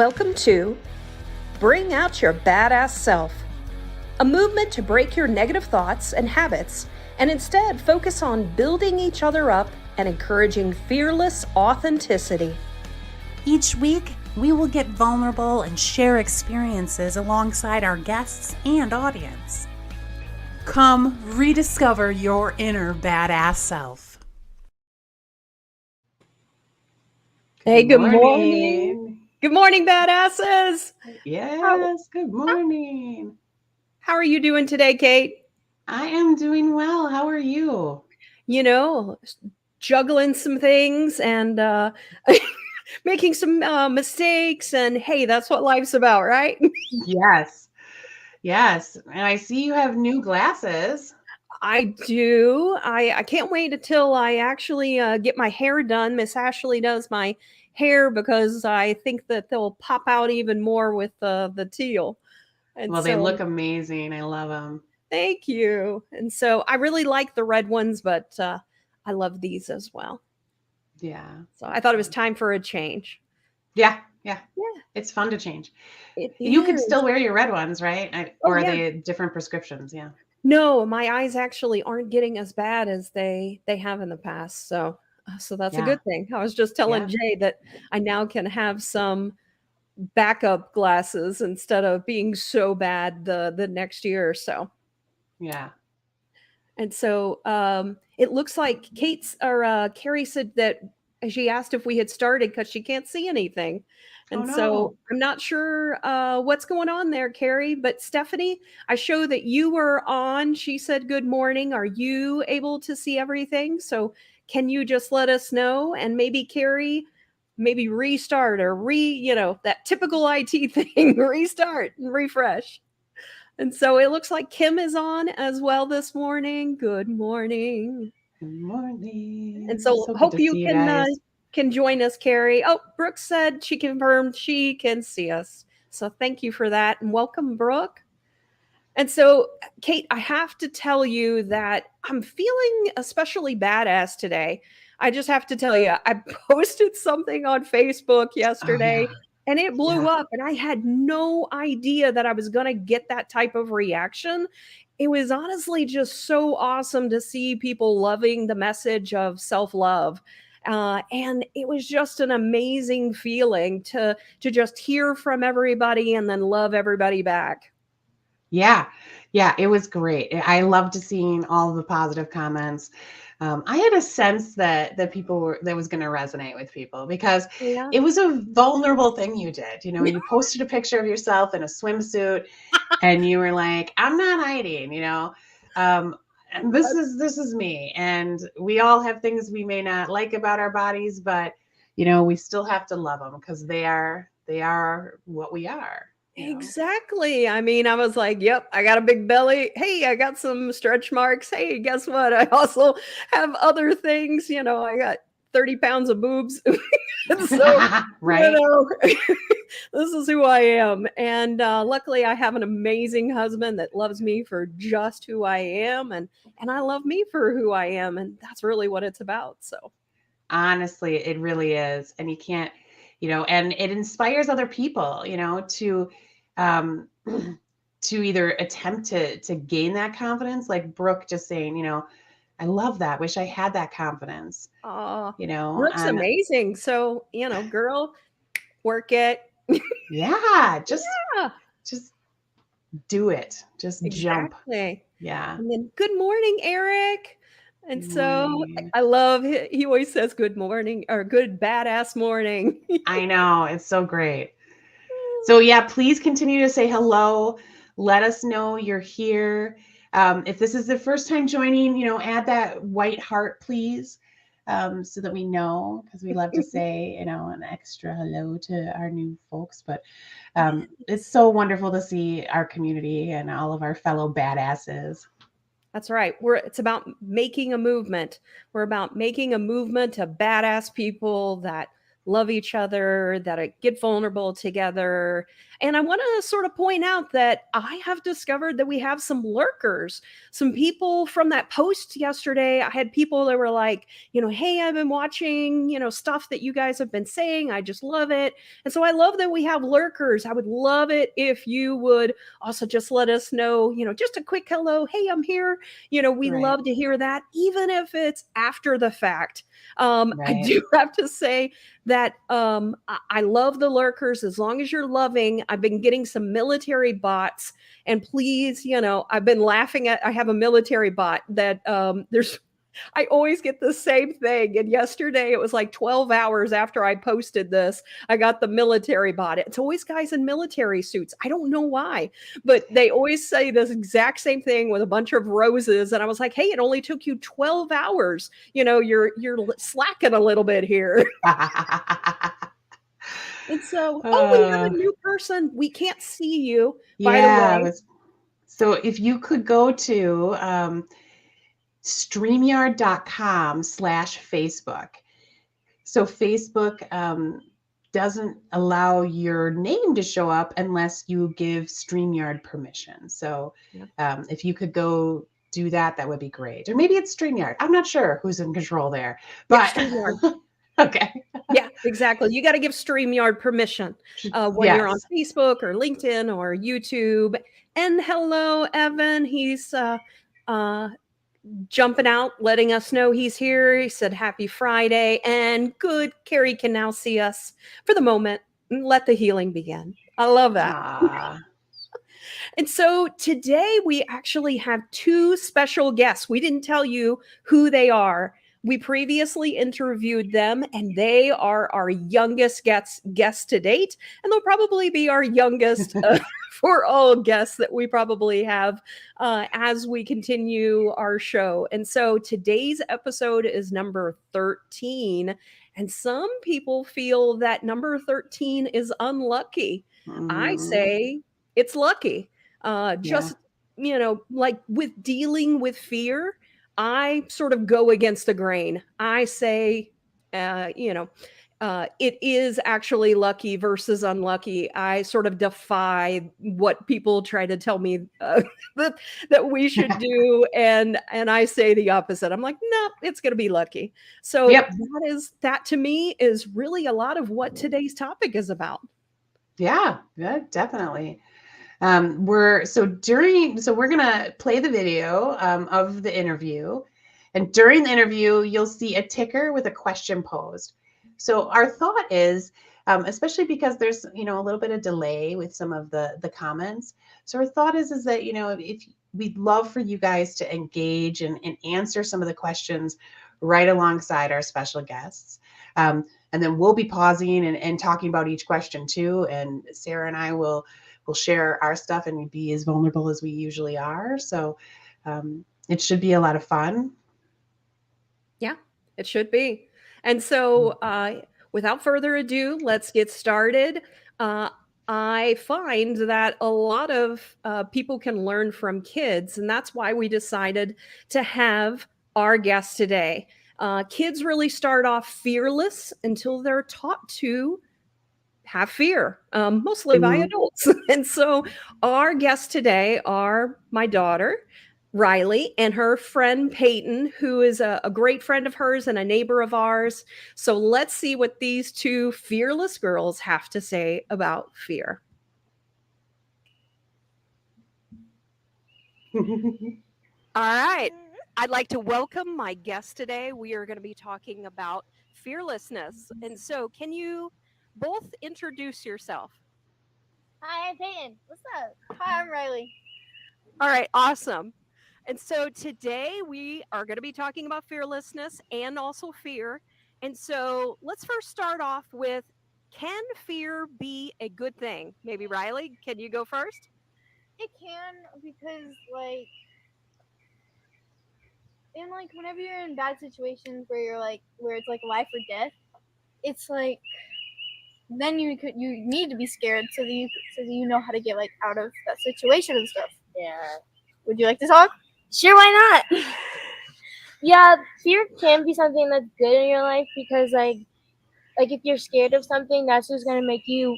Welcome to Bring Out Your Badass Self, a movement to break your negative thoughts and habits and instead focus on building each other up and encouraging fearless authenticity. Each week, we will get vulnerable and share experiences alongside our guests and audience. Come rediscover your inner badass self. Hey, good morning. Good morning, badasses. Yes, good morning. How are you doing today, Kate? I am doing well. How are you? You know, juggling some things and making some mistakes. And hey, that's what life's about, right? Yes. Yes. And I see you have new glasses. I do. I can't wait until I actually get my hair done. Miss Ashley does my hair because I think that they'll pop out even more with the teal. And Well, they look amazing. I love them. Thank you. And so I really like the red ones, but I love these as well. Yeah. So I thought it was time for a change. Yeah. Yeah. It's fun to change. It You can is. still wear your red ones, right? Or are they different prescriptions? Yeah. No, my eyes actually aren't getting as bad as they have in the past. So that's a good thing. I was just telling Jay that I now can have some backup glasses instead of being so bad the next year or so. Yeah. And so it looks like Carrie said that she asked if we had started because she can't see anything. And so I'm not sure what's going on there, Carrie. But Stephanie, I show that you were on. She said, good morning. Are you able to see everything? So can you just let us know? And maybe Carrie, maybe restart or that typical IT thing, restart and refresh. And so it looks like Kim is on as well this morning. Good morning. Good morning. And so hope you can join us, Carrie. Oh, Brooke said she confirmed she can see us. So thank you for that. And welcome, Brooke. And so, Kate, I have to tell you that I'm feeling especially badass today. I just have to tell you, I posted something on Facebook yesterday. And it blew up, and I had no idea that I was going to get that type of reaction. It was honestly just so awesome to see people loving the message of self-love. And it was just an amazing feeling to just hear from everybody and then love everybody back. Yeah, it was great. I loved seeing all the positive comments. I had a sense that that was going to resonate with people because it was a vulnerable thing you did. You know, you posted a picture of yourself in a swimsuit, and you were like, "I'm not hiding." You know, and this is me, and we all have things we may not like about our bodies, but you know, we still have to love them because they are what we are. Exactly. I mean, I was like, yep, I got a big belly. Hey, I got some stretch marks. Hey, guess what? I also have other things. You know, I got 30 pounds of boobs. So, right. This is who I am. And luckily, I have an amazing husband that loves me for just who I am. And I love me for who I am. And that's really what it's about. So honestly, it really is. And you can't, and it inspires other people, to either attempt to gain that confidence, like Brooke just saying, I love that. Wish I had that confidence. Brooke's amazing. So, girl, work it. Yeah. Just do it. Just jump. Yeah. And then good morning, Eric. And so I love he always says good morning or good badass morning. I know. It's so great. So yeah, please continue to say hello. Let us know you're here. If this is the first time joining, add that white heart, please, so that we know, because we love to say, an extra hello to our new folks. But it's so wonderful to see our community and all of our fellow badasses. That's right. It's about making a movement. We're about making a movement of badass people that love each other, that get vulnerable together. And I want to sort of point out that I have discovered that we have some lurkers, some people from that post yesterday. I had people that were like, hey, I've been watching, stuff that you guys have been saying. I just love it. And so I love that we have lurkers. I would love it if you would also just let us know, just a quick hello. Hey, I'm here. We love to hear that, even if it's after the fact. I do have to say that I love the lurkers as long as you're loving. I've been getting some military bots, and please, I've been laughing at, I have a military bot that I always get the same thing. And yesterday it was like 12 hours after I posted this, I got the military bot. It's always guys in military suits. I don't know why, but they always say this exact same thing with a bunch of roses. And I was like, hey, it only took you 12 hours. You're slacking a little bit here. And so, we have a new person. We can't see you, by the way. So if you could go to StreamYard.com/Facebook. So Facebook doesn't allow your name to show up unless you give StreamYard permission. So if you could go do that, that would be great. Or maybe it's StreamYard. I'm not sure who's in control there. But StreamYard. Okay. Yeah, exactly. You got to give StreamYard permission when you're on Facebook or LinkedIn or YouTube. And hello, Evan. He's jumping out, letting us know he's here. He said, happy Friday. And good, Carrie can now see us for the moment. Let the healing begin. I love that. And so today we actually have two special guests. We didn't tell you who they are. We previously interviewed them, and they are our youngest guests to date, and they'll probably be our youngest for all guests that we probably have as we continue our show. And so today's episode is number 13, and some people feel that number 13 is unlucky. I say it's lucky. Just, like with dealing with fear, I sort of go against the grain. I say, it is actually lucky versus unlucky. I sort of defy what people try to tell me that we should do, and I say the opposite. I'm like, no, it's going to be lucky. So that to me is really a lot of what today's topic is about. Yeah, definitely. We're gonna play the video of the interview, and during the interview you'll see a ticker with a question posed. So our thought is, especially because there's a little bit of delay with some of the comments. So our thought is that if we'd love for you guys to engage and answer some of the questions right alongside our special guests. And then we'll be pausing and talking about each question too. And Sarah and I will share our stuff and be as vulnerable as we usually are. So it should be a lot of fun. Yeah, it should be. And so without further ado, let's get started. I find that a lot of people can learn from kids, and that's why we decided to have our guest today. Kids really start off fearless until they're taught to have fear, mostly by adults. And so our guests today are my daughter, Riley, and her friend Peyton, who is a great friend of hers and a neighbor of ours. So let's see what these two fearless girls have to say about fear. All right. I'd like to welcome my guest today. We are going to be talking about fearlessness. And so can you both introduce yourself? Hi, I'm Peyton. What's up? Hi, I'm Riley. All right, awesome. And so today we are going to be talking about fearlessness and also fear. And so let's first start off with, can fear be a good thing? Maybe Riley, can you go first? It can, because whenever you're in bad situations where it's like life or death, it's like then you need to be scared so that you know how to get out of that situation and stuff. Yeah. Would you like to talk? Sure, why not? Yeah, fear can be something that's good in your life because if you're scared of something, that's just gonna make you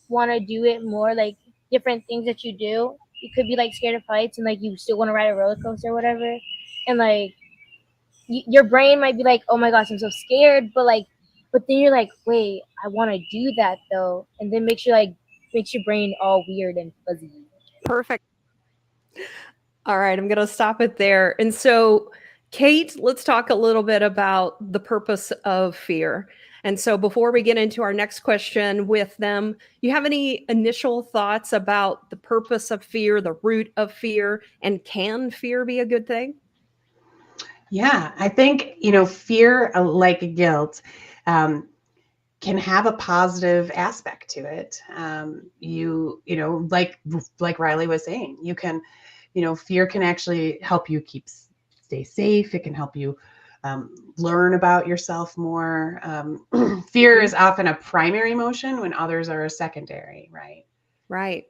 want to do it more, like different things that you do. You could be like scared of heights and like you still want to ride a roller coaster or whatever, and like your brain might be like, oh my gosh, I'm so scared, but then you're like, wait, I want to do that though, and then makes your brain all weird and fuzzy. Perfect. All right, I'm going to stop it there. And so, Cate, let's talk a little bit about the purpose of fear. And so, before we get into our next question with them, you have any initial thoughts about the purpose of fear, the root of fear, and can fear be a good thing? Yeah, I think, fear, like guilt, can have a positive aspect to it. Like Riley was saying, you can, fear can actually help you stay safe. It can help you learn about yourself more. Fear is often a primary emotion when others are a secondary, right? Right.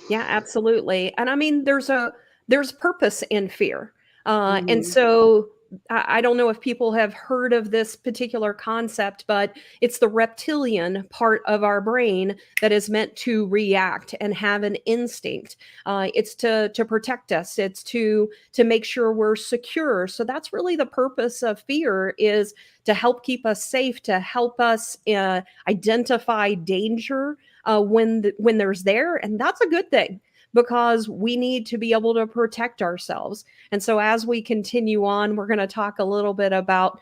Yeah, absolutely. And I mean, there's purpose in fear. And so I don't know if people have heard of this particular concept, but it's the reptilian part of our brain that is meant to react and have an instinct. It's to protect us. It's to make sure we're secure. So that's really the purpose of fear, is to help keep us safe, to help us identify danger when there's there, and that's a good thing, because we need to be able to protect ourselves. And so as we continue on, we're going to talk a little bit about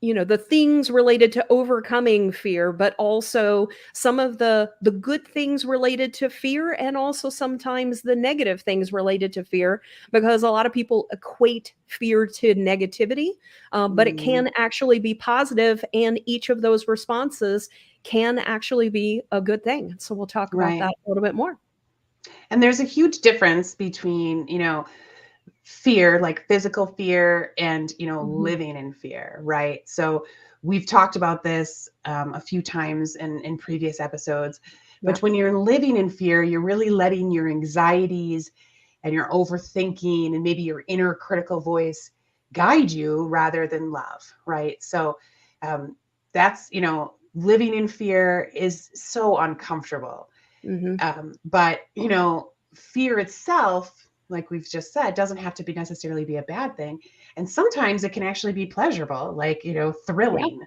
the things related to overcoming fear, but also some of the good things related to fear, and also sometimes the negative things related to fear, because a lot of people equate fear to negativity, but it can actually be positive, and each of those responses can actually be a good thing. So we'll talk about that a little bit more. And there's a huge difference between, fear, like physical fear, and, living in fear, right? So we've talked about this a few times in previous episodes, but when you're living in fear, you're really letting your anxieties and your overthinking and maybe your inner critical voice guide you rather than love, right? So that's, living in fear is so uncomfortable. But, fear itself, like we've just said, doesn't have to necessarily be a bad thing. And sometimes it can actually be pleasurable, like, thrilling.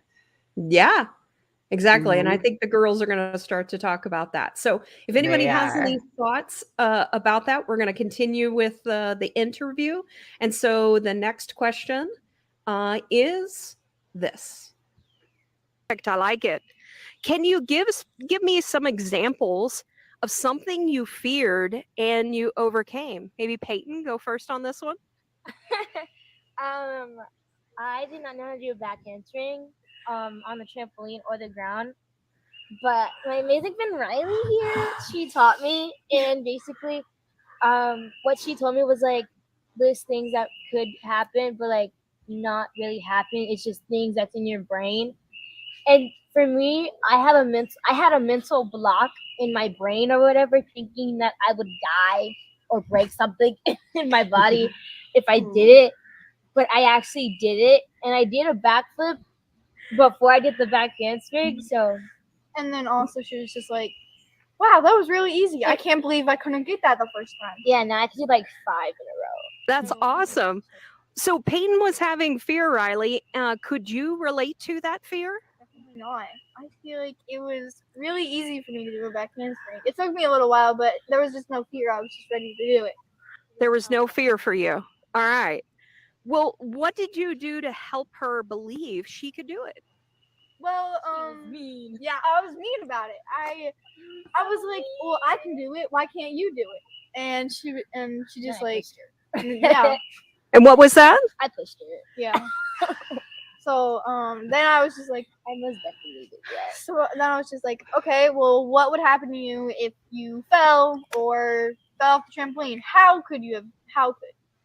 Yeah, exactly. And I think the girls are going to start to talk about that. So if anybody has any thoughts about that, we're going to continue with the interview. And so the next question is this. I like it. Can you give me some examples of something you feared and you overcame? Maybe Peyton, go first on this one. I did not know how to do a back handspring on the trampoline or the ground, but my amazing friend Riley here, she taught me, and basically what she told me was like, there's things that could happen but like not really happen. It's just things that's in your brain. And for me, I had a mental block in my brain or whatever, thinking that I would die or break something in my body if I did it. But I actually did it, and I did a backflip before I did the back handspring. So, and then also she was just like, "Wow, that was really easy. I can't believe I couldn't get that the first time." Yeah, now I can do like 5 in a row. That's awesome. So Peyton was having fear, Riley. Could you relate to that fear? Definitely not. I feel like it was really easy for me to do a back handspring. It took me a little while, but there was just no fear. I was just ready to do it. There was no fear for you. All right. Well, what did you do to help her believe she could do it? Well, mean. Yeah, I was mean about it. I was like, well, I can do it. Why can't you do it? And she just like, yeah. And what was that? I pushed her. Yeah. So then I was just like, I most definitely did that. So then I was just like, okay, well, what would happen to you if you fell or fell off the trampoline? How could you do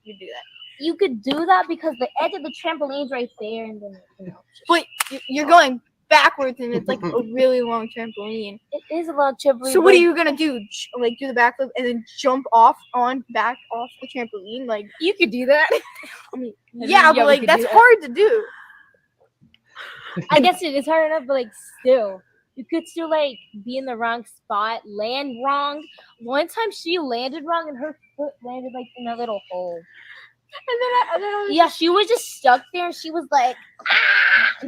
that? You could do that because the edge of the trampoline's right there, and then But you're going backwards, and it's like a really long trampoline. It is a long trampoline. So what are you gonna do? Like do the backflip and then jump off the trampoline? Like you could do that. I mean, yeah, but like that's hard to do. I guess it is hard enough, but like still. you could still like be in the wrong spot, land wrong. One time she landed wrong and her foot landed like in a little hole. And then she was just stuck there and she was like, ah!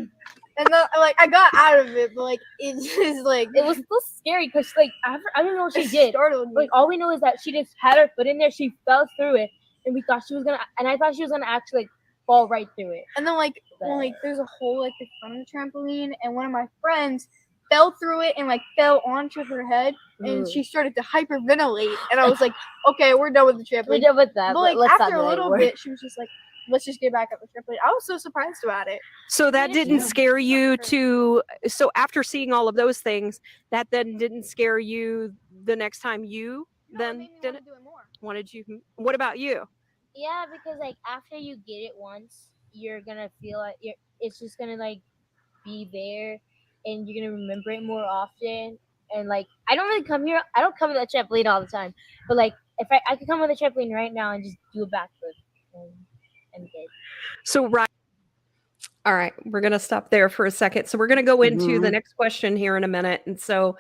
And then, like, I got out of it, but like it just like it was still scary because like I don't know what she did. Like all we know is that she just had her foot in there. She fell through it, and we thought she was gonna. And I thought she was gonna actually like fall right through it. And then like there's a hole like in front of the trampoline, and one of my friends fell through it and like fell onto her head, and she started to hyperventilate. And I was like, okay, we're done with the trampoline. We're done with that. But like after a little bit, she was just like, let's just get back up the trampoline. I was so surprised about it. So that didn't scare you so after seeing all of those things, that then didn't scare you the next time you then did it? Wanted you? What about you? Yeah, because like after you get it once, you're gonna feel it. It's just gonna like be there, and you're gonna remember it more often. And like I don't come to the trampoline all the time, but like if I could come on the trampoline right now and just do a backflip. And good. So right. All right, we're going to stop there for a second. So we're going to go into the next question here in a minute. And so,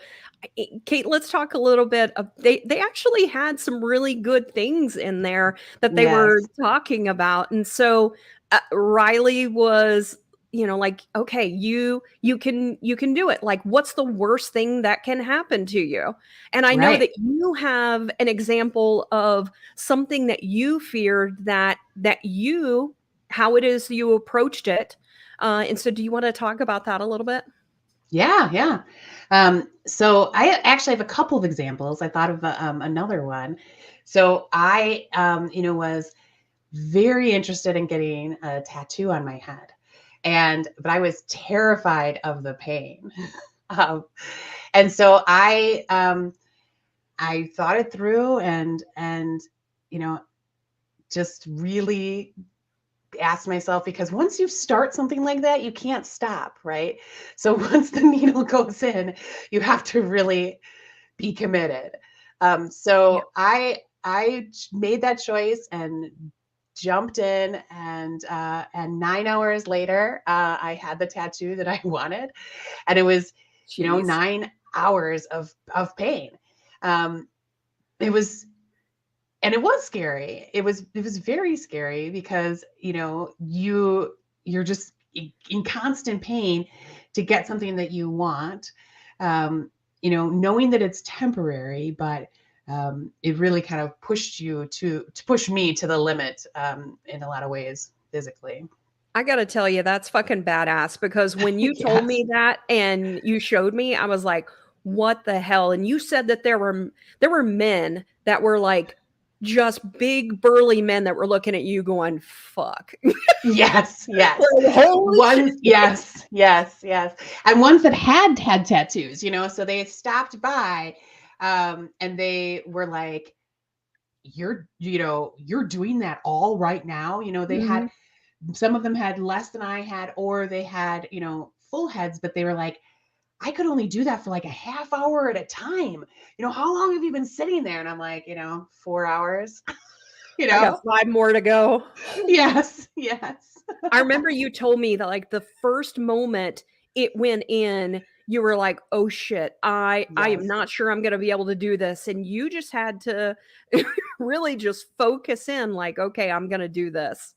Cate, let's talk a little bit of they actually had some really good things in there that they were talking about. And so Riley was, like, okay, you can do it. Like, what's the worst thing that can happen to you? And I know that you have an example of something that you feared that you, how it is you approached it. And so do you want to talk about that a little bit? Yeah. So I actually have a couple of examples. I thought of another one. So I, was very interested in getting a tattoo on my head. But I was terrified of the pain. And so I thought it through and, just really asked myself, because once you start something like that, you can't stop, right? So once the needle goes in, you have to really be committed. So I made that choice and jumped in, and 9 hours later, I had the tattoo that I wanted, and it was, 9 hours of pain. It was scary. It was very scary because, you're just in constant pain to get something that you want, knowing that it's temporary, but it really kind of pushed you to push me to the limit in a lot of ways physically. I got to tell you, that's fucking badass, because when you told me that and you showed me, I was like, what the hell? And you said that there were men that were like, just big burly men that were looking at you going, fuck. Yes. Holy shit. Yes. And ones that had tattoos, so they stopped by, and they were like, you're doing that all right now. They had, some of them had less than I had, or they had, full heads, but they were like, I could only do that for like a half hour at a time. How long have you been sitting there? And I'm like, 4 hours. I got 5 more to go. Yes. I remember you told me that like the first moment it went in, you were like, oh shit, I am not sure I'm going to be able to do this. And you just had to really just focus in like, okay, I'm going to do this.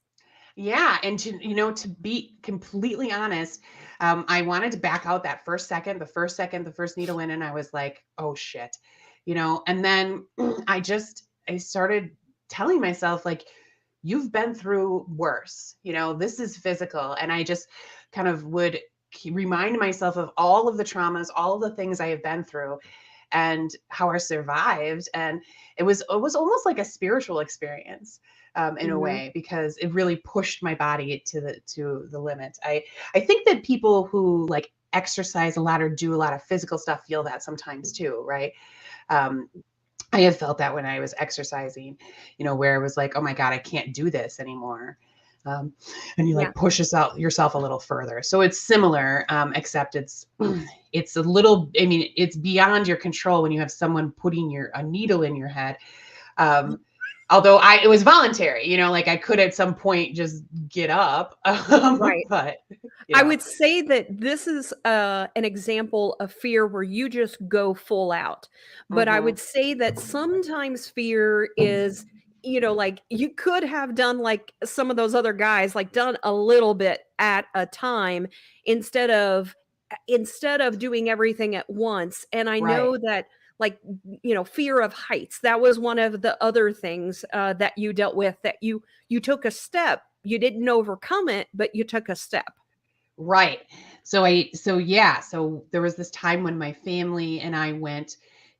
Yeah. And to be completely honest, I wanted to back out that the first needle in, and I was like, oh shit, and then I started telling myself, like, you've been through worse, this is physical. And I just kind of would remind myself of all of the traumas, all of the things I have been through, and how I survived. And it was almost like a spiritual experience. In a way, because it really pushed my body to the limit. I think that people who like exercise a lot or do a lot of physical stuff feel that sometimes too, right? I have felt that when I was exercising, where it was like, oh my God, I can't do this anymore. And you like push yourself a little further. So it's similar, except it's a little, it's beyond your control when you have someone putting a needle in your head. although it was voluntary, you know, like I could at some point just get up. Right. But I would say that this is an example of fear where you just go full out. But I would say that sometimes fear is, you know, like you could have done like some of those other guys, like done a little bit at a time instead of doing everything at once. And I know that, like, you know, fear of heights, that was one of the other things that you dealt with, that you took a step. You didn't overcome it, but you took a step. Right. So there was this time when my family and I went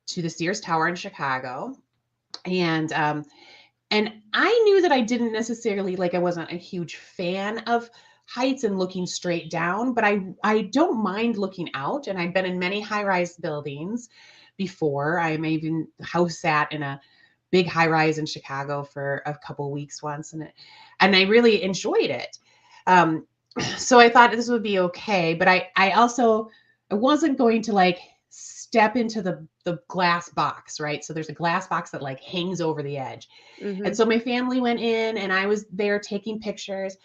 to the Sears Tower in Chicago, and I knew that I didn't necessarily, like, I wasn't a huge fan of heights and looking straight down, but I don't mind looking out, and I've been in many high-rise buildings before. I'm even house sat in a big high-rise in Chicago for a couple of weeks once, and I really enjoyed it. So I thought this would be okay, but I wasn't going to like step into the glass box, right? So there's a glass box that like hangs over the edge. And so my family went in and I was there taking pictures,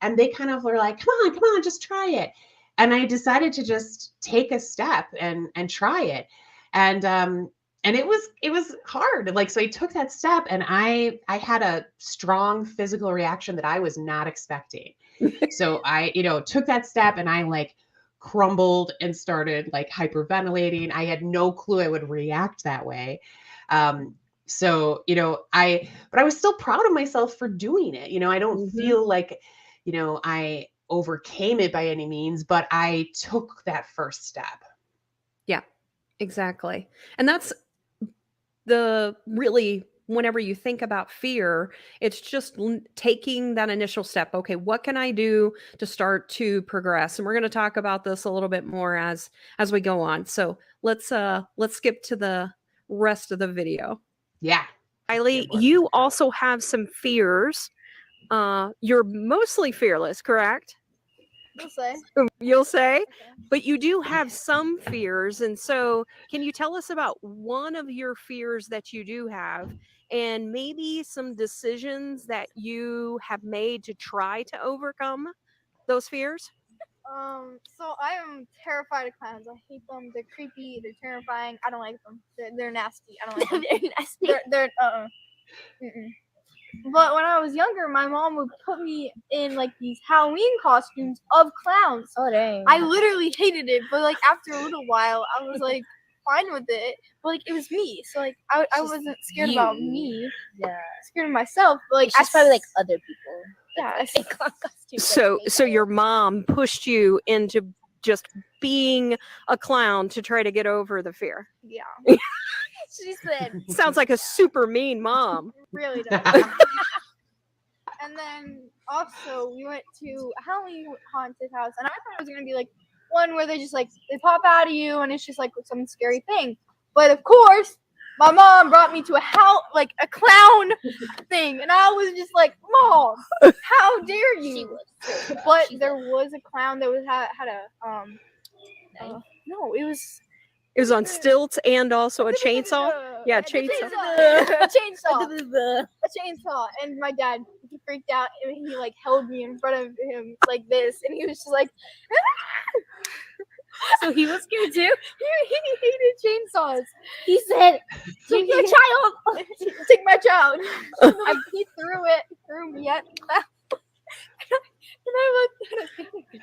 and they kind of were like, come on, just try it. And I decided to just take a step and try it. And it was hard. Like, so I took that step, and I had a strong physical reaction that I was not expecting. So I, took that step, and I like crumbled and started like hyperventilating. I had no clue I would react that way. So, but I was still proud of myself for doing it. I don't feel like, I overcame it by any means, but I took that first step. Yeah, exactly. And that's the really, whenever you think about fear, it's just taking that initial step. Okay, what can I do to start to progress? And we're going to talk about this a little bit more as we go on. So let's skip to the rest of the video. Yeah. Riley, you also have some fears. You're mostly fearless, correct? You'll say, okay. But you do have some fears. And so can you tell us about one of your fears that you do have, and maybe some decisions that you have made to try to overcome those fears? So I am terrified of clowns. I hate them. They're creepy. They're terrifying. I don't like them. They're nasty. I don't like them. They're nasty. They're But when I was younger, my mom would put me in like these Halloween costumes of clowns. Oh dang! I literally hated it, but like after a little while, I was like fine with it. But like it was me, so like I wasn't scared about me. Yeah, scared of myself. But like it's probably like other people. Yeah. So your mom pushed you into just being a clown to try to get over the fear. Yeah. She said. Sounds like a super mean mom. Really does. And then also we went to a Halloween haunted house, and I thought it was gonna be like one where they just like they pop out of you and it's just like some scary thing. But of course, my mom brought me to a clown thing, and I was just like, Mom, how dare you? But there was a clown that had a no, it was on stilts and also a chainsaw. Yeah, chainsaw. A chainsaw. And my dad, he freaked out, and he like held me in front of him like this, and he was just like. So he was scared too. He hated chainsaws. He said, "Take your child. Take my child." He threw me at. And I looked at it.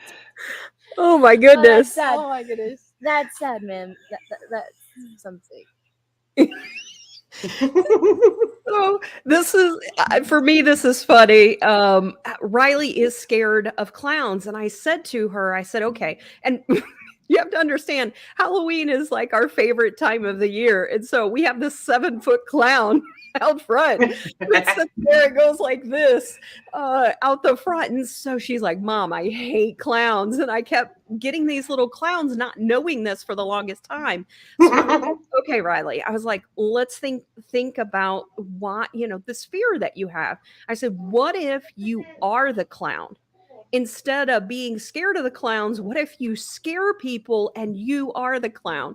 Oh my goodness. Oh my goodness. That's sad, man. That's something. So this is, for me, this is funny. Riley is scared of clowns. And I said to her, I said, okay. And you have to understand, Halloween is like our favorite time of the year. And so we have this 7-foot clown out front. It sits there, it goes like this out the front. And so she's like, Mom, I hate clowns. And I kept getting these little clowns, not knowing this for the longest time. So, okay, Riley, I was like, let's think about what, this fear that you have. I said, what if you are the clown instead of being scared of the clowns, what if you scare people and you are the clown?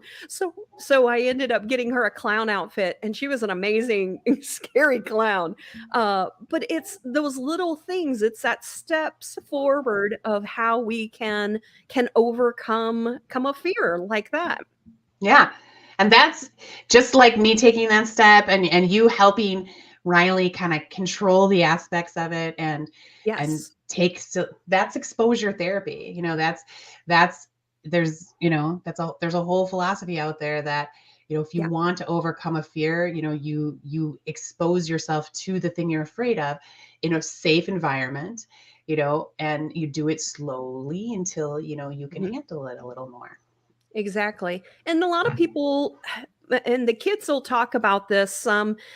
So I ended up getting her a clown outfit, and she was an amazing, scary clown. But it's those little things. It's that steps forward of how we can overcome a fear like that. Yeah. And that's just like me taking that step and you helping Riley kind of control the aspects of it and take, so that's exposure therapy. You know, there's a whole philosophy out there that, you know, if you want to overcome a fear, you know, you expose yourself to the thing you're afraid of in a safe environment, you know, and you do it slowly until, you know, you can handle it a little more. Exactly. And a lot of people, and the kids will talk about this.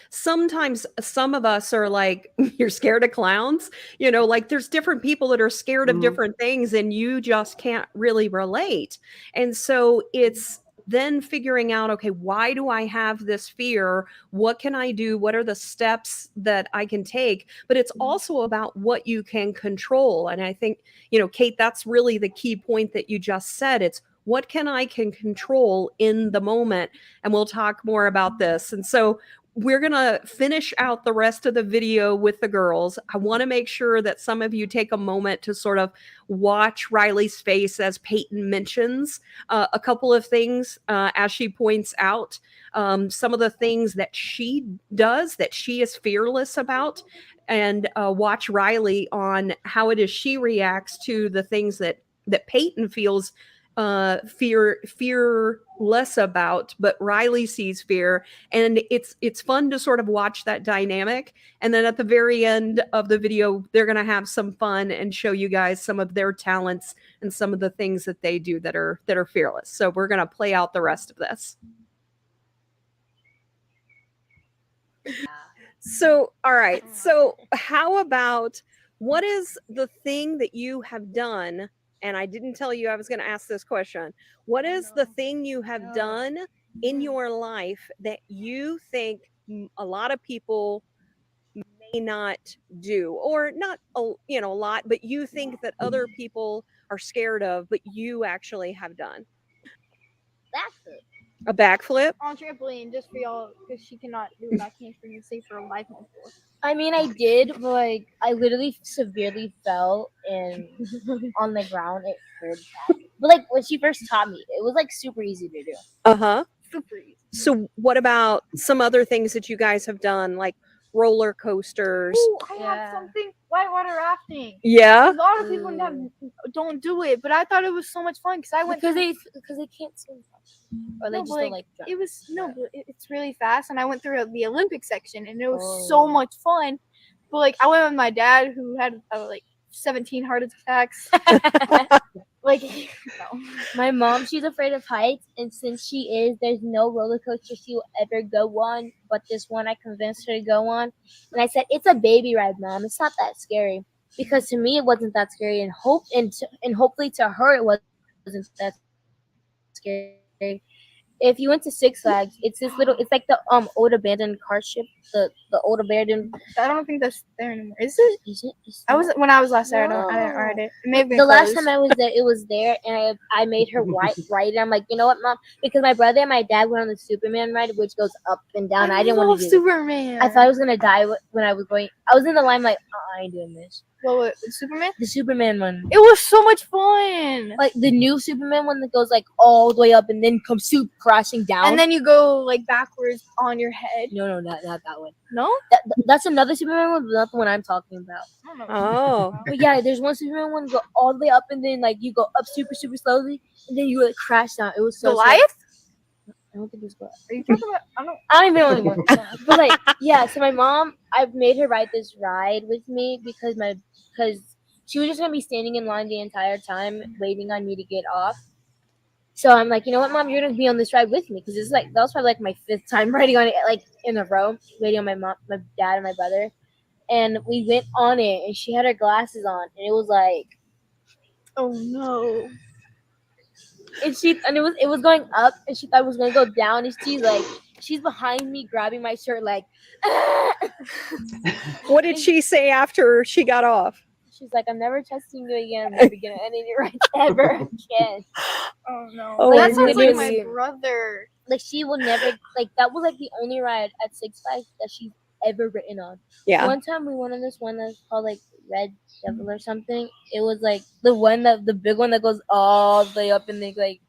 Sometimes some of us are like, you're scared of clowns, you know, like there's different people that are scared of different things and you just can't really relate. And so it's then figuring out, okay, why do I have this fear? What can I do? What are the steps that I can take? But it's also about what you can control. And I think, you know, Cate, that's really the key point that you just said. It's what can I control in the moment? And we'll talk more about this. And so we're going to finish out the rest of the video with the girls. I want to make sure that some of you take a moment to sort of watch Riley's face as Peyton mentions a couple of things as she points out some of the things that she does that she is fearless about, and watch Riley on how it is she reacts to the things that Peyton feels fear less about, but Riley sees fear. And it's fun to sort of watch that dynamic. And then at the very end of the video, they're going to have some fun and show you guys some of their talents and some of the things that they do that are fearless. So we're going to play out the rest of this. So, all right. So how about, what is the thing that you have done? And I didn't tell you I was going to ask this question. What is the thing you have done in your life that you think a lot of people may not do, or not, you know, a lot, but you think that other people are scared of, but you actually have done? Backflip. A backflip? On trampoline, just for y'all, because she cannot do a back handspring and save her life on the floor. I mean, I did, but like, I literally severely fell and on the ground. It hurt bad. But like, when she first taught me, it was like super easy to do. Uh-huh. Super easy. So what about some other things that you guys have done, like roller coasters? Oh, I have something. Whitewater rafting. Yeah. A lot of people don't do it, but I thought it was so much fun because I went because they can't swim. Or they just don't like jump. It was but it's really fast, and I went through the Olympic section, and it was so much fun. But like, I went with my dad, who had like 17 heart attacks. Like, no. My mom, she's afraid of heights, and since she is, there's no roller coaster she will ever go on. But this one, I convinced her to go on, and I said, "It's a baby ride, Mom. It's not that scary." Because to me, it wasn't that scary, and hopefully to her, it wasn't that scary. If you went to Six Flags, it's like the old abandoned car ship, the old abandoned. I don't think that's there anymore. Is it? When I was last there. I didn't ride it. It may have been the closed. last time I was there, it was there, and I made her ride it. I'm like, you know what, Mom? Because my brother and my dad went on the Superman ride, which goes up and down. I didn't want to do Superman. I thought I was gonna die when I was going. I was in the line like, I ain't doing this. What, Superman? The Superman one. It was so much fun. Like the new Superman one that goes like all the way up and then comes crashing down. And then you go like backwards on your head. No, not that one. No? That's another Superman one, but not the one I'm talking about. I don't know. Oh. But yeah, there's one Superman one go all the way up and then like you go up super, super slowly and then you like crash down. It was so Goliath? I don't think it was Goliath. Are you talking about? I don't even know anymore. But like, yeah, so my mom, I've made her ride this ride with me because she was just gonna be standing in line the entire time waiting on me to get off. So I'm like, you know what, Mom, you're gonna be on this ride with me because it's like that was probably like my 5th time riding on it, like in a row, waiting on my mom, my dad, and my brother. And we went on it, and she had her glasses on, and it was like, oh no. And it was going up, and she thought it was gonna go down, and she's behind me grabbing my shirt like. What did she say after she got off? she's like, I'm never trusting you again. I'm never gonna end any rides ever again. Oh no. Oh, That sounds like my literally. brother. Like she will never like that was like the only ride at Six Flags that she's ever written on. Yeah. One time we went on this one that's called like Red Devil or something. It was like the big one that goes all the way up and then like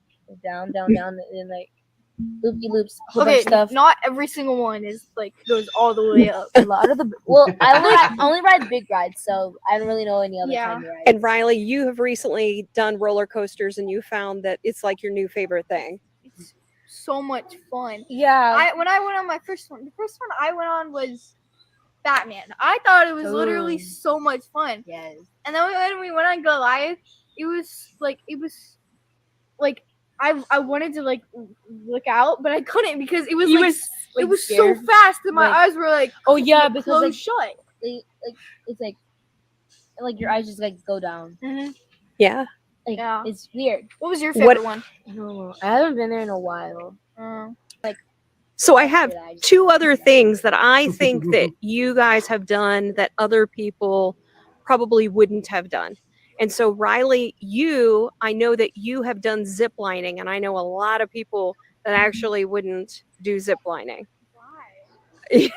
down and then like loopy loops. Okay, Stuff. not every single one is like goes all the way up. A lot of the I only ride big rides, so I don't really know any other kind of rides. And Riley, you have recently done roller coasters, and you found that it's like your new favorite thing. It's so much fun. Yeah. When I went on my first one, the first one I went on was Batman. I thought it was literally so much fun. Yes. And then when we went on Goliath, it was like I wanted to like look out, but I couldn't because it was it was so fast and my eyes were like because closed like, shut. It's like your eyes just like go down. Mm-hmm. Yeah. Like Yeah. it's weird. What was your favorite one? I don't know. I haven't been there in a while. So I have two other things that I think that you guys have done that other people probably wouldn't have done. And so Riley, I know that you have done zip lining, and I know a lot of people that actually wouldn't do zip lining. We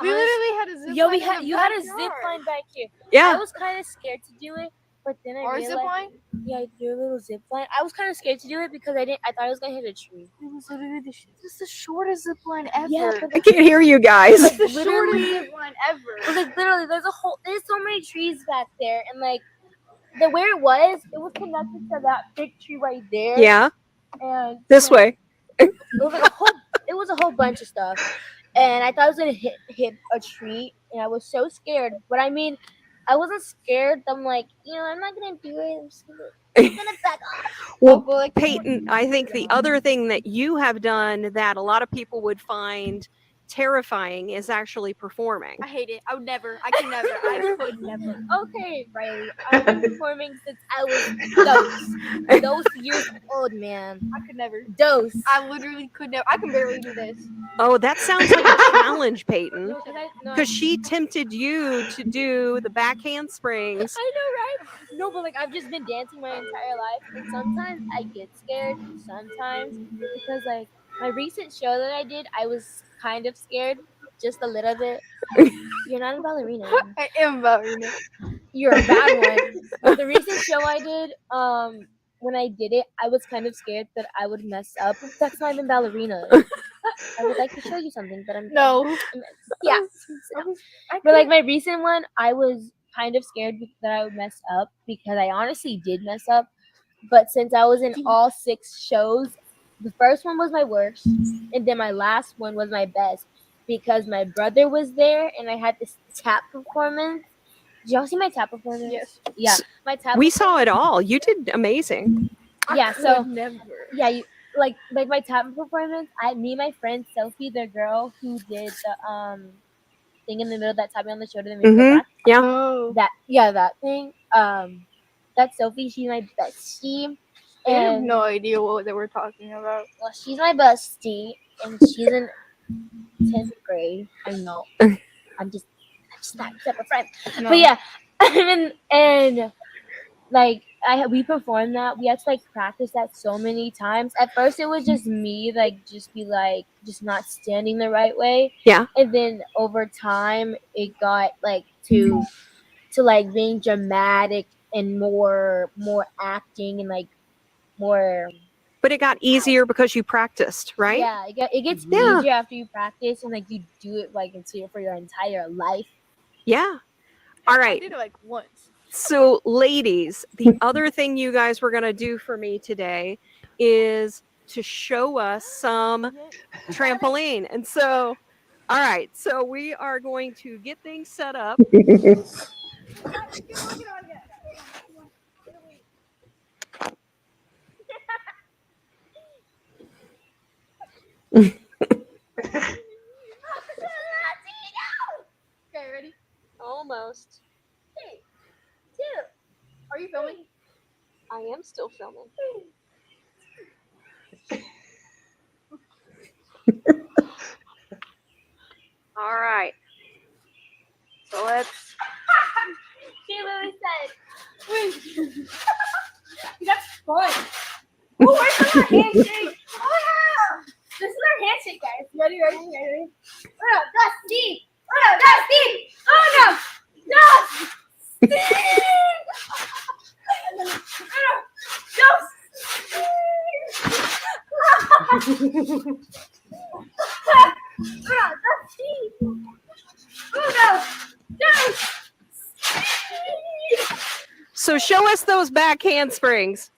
literally had a zip line. You had a zip line back here. Yeah. I was kind of scared to do it, but then I realized. Zip line? Yeah, your little zip line. I was kind of scared to do it because I thought I was gonna hit a tree. It was literally the shortest zip line ever. Yeah, I can't hear you guys. It's the shortest zip line ever. Like literally, there's so many trees back there, and like where it was connected to that big tree right there. Yeah. And this way. It was like it was a whole bunch of stuff, and I thought I was gonna hit a tree, and I was so scared. But I mean, I wasn't scared. I'm like, I'm not gonna do it. I'm just gonna back off. Well, Peyton, I think the other thing that you have done that a lot of people would find terrifying is actually performing. I hate it. I would never. I could never. I could never. Okay, Riley. I've been performing since I was those years old, man. I could never. I literally could never. I can barely do this. Oh, that sounds like a challenge, Peyton. Because she tempted you to do the back handsprings. I know, right? No, but like I've just been dancing my entire life, and sometimes I get scared. Sometimes because like my recent show that I did, I was kind of scared, just a little bit. You're not a ballerina. I am a ballerina. You're a bad one. The recent show I did, when I did it, I was kind of scared that I would mess up. That's not even ballerina. I would like to show you something, but yeah. But like my recent one, I was kind of scared that I would mess up because I honestly did mess up. But since I was in all 6 shows, the first one was my worst, and then my last one was my best because my brother was there and I had this tap performance. Did y'all see my tap performance? Yes. Yeah, my tap. We saw it all. You did amazing. Yeah. So never. yeah, you like my tap performance. Me and my friend Sophie, the girl who did the thing in the middle that tapped me on the shoulder. Yeah. Oh. That thing. That's Sophie. She's my bestie. I have no idea what they were talking about. Well, she's my bestie, and she's in 10th grade. I know. I'm just not a friend. No. But yeah, and like we performed that. We had to like practice that so many times. At first, it was just me, just not standing the right way. Yeah. And then over time, it got like to like being dramatic and more acting and like more. But it got easier because you practiced, right? Yeah, it gets easier after you practice and like you do it like for your entire life. Yeah. All right. I did it like once. So, ladies, the other thing you guys were going to do for me today is to show us some trampoline. And so, all right. So we are going to get things set up. Okay, ready? Almost. 3, 2. Are you filming? I am still filming. All right. So let's. She literally said, handshake. Oh, this is our handshake, guys. Ready? Oh no, that's Steve. Oh no, that's Steve. Oh no, that's Steve. So show us those back handsprings.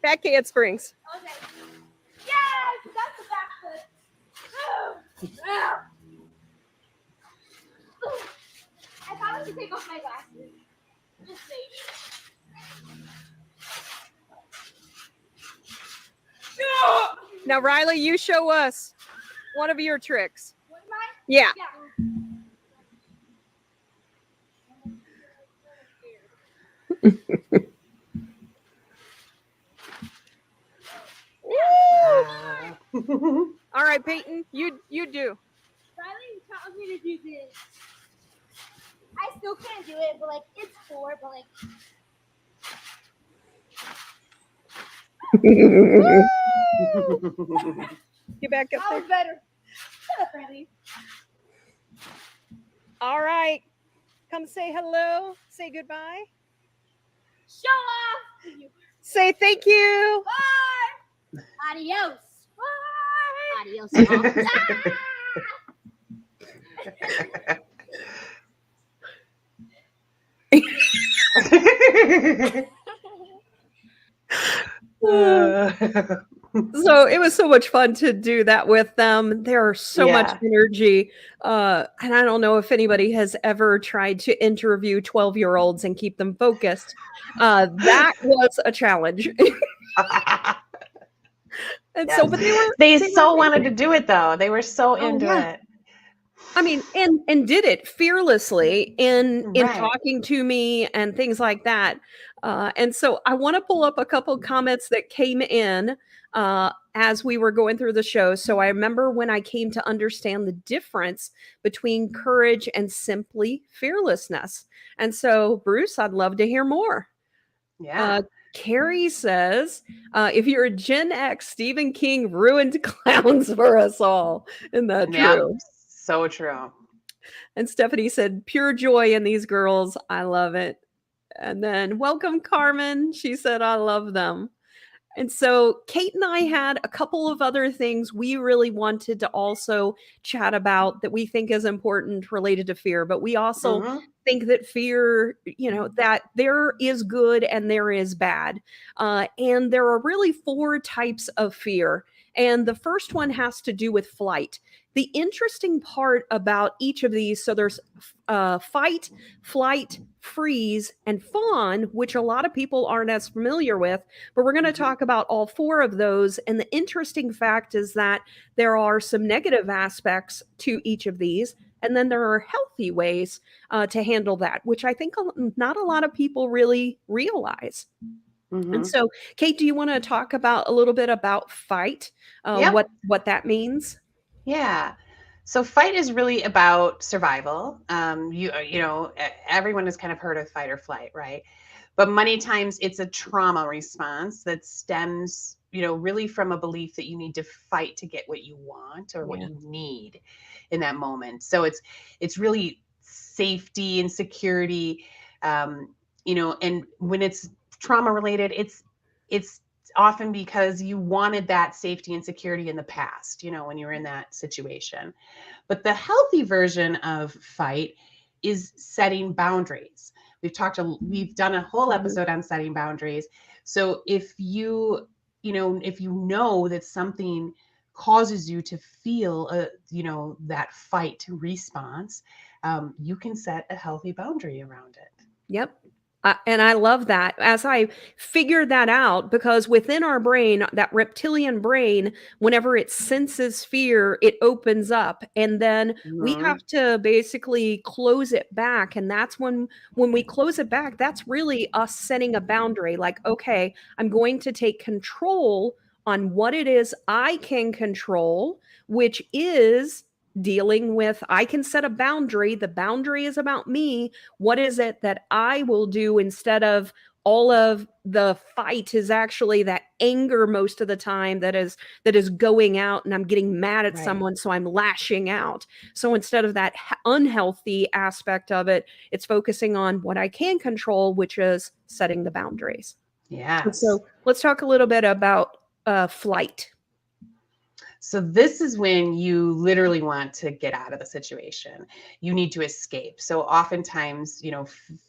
Back handsprings. Okay. Yes, that's the back foot. I probably should take off my glasses. Just maybe. Now, Riley, you show us one of your tricks. What am I? Yeah. All right, Peyton, you do. Riley taught me to do this. I still can't do it, but like it's 4, but like. Get back up That there. was better. Shut up, Riley. All right. Come say hello. Say goodbye. Show off. Say thank you. Bye. Adios. Bye. Adios. So it was so much fun to do that with them. There's so much energy. And I don't know if anybody has ever tried to interview 12-year-olds and keep them focused. That was a challenge. And so, but they so wanted to do it though. They were so into it. I mean, and did it fearlessly in talking to me and things like that. And so I want to pull up a couple comments that came in as we were going through the show. So I remember when I came to understand the difference between courage and simply fearlessness. And so, Bruce, I'd love to hear more. Yeah. Carrie says, if you're a Gen X, Stephen King ruined clowns for us all. Isn't that true? So true. And Stephanie said, pure joy in these girls. I love it. And then welcome, Carmen. She said, I love them. And so Kate and I had a couple of other things we really wanted to also chat about that we think is important related to fear. But we also think that fear, that there is good and there is bad. And there are really 4 types of fear. And the first one has to do with flight. The interesting part about each of these, so there's fight, flight, freeze, and fawn, which a lot of people aren't as familiar with, but we're going to talk about all 4 of those. And the interesting fact is that there are some negative aspects to each of these, and then there are healthy ways to handle that, which I think not a lot of people really realize. And so, Kate, do you want to talk about a little bit about fight, what that means? Yeah. So fight is really about survival. Everyone has kind of heard of fight or flight, right? But many times it's a trauma response that stems, really from a belief that you need to fight to get what you want or what you need in that moment. So it's really safety and security, and when it's trauma related, it's often because you wanted that safety and security in the past, when you were in that situation. But the healthy version of fight is setting boundaries. We've done a whole episode on setting boundaries. So if you know that something causes you to feel that fight response, you can set a healthy boundary around it. Yep. And I love that as I figured that out, because within our brain, that reptilian brain, whenever it senses fear, it opens up, and then we have to basically close it back. And that's when we close it back, that's really us setting a boundary. Like, okay, I'm going to take control on what it is I can control, which is dealing with, I can set a boundary. The boundary is about me. What is it that I will do instead of all of the fight is actually that anger most of the time that is going out, and I'm getting mad at someone, so I'm lashing out. So instead of that unhealthy aspect of it, it's focusing on what I can control, which is setting the boundaries. Yes. So let's talk a little bit about flight. So this is when you literally want to get out of the situation. You need to escape. So oftentimes,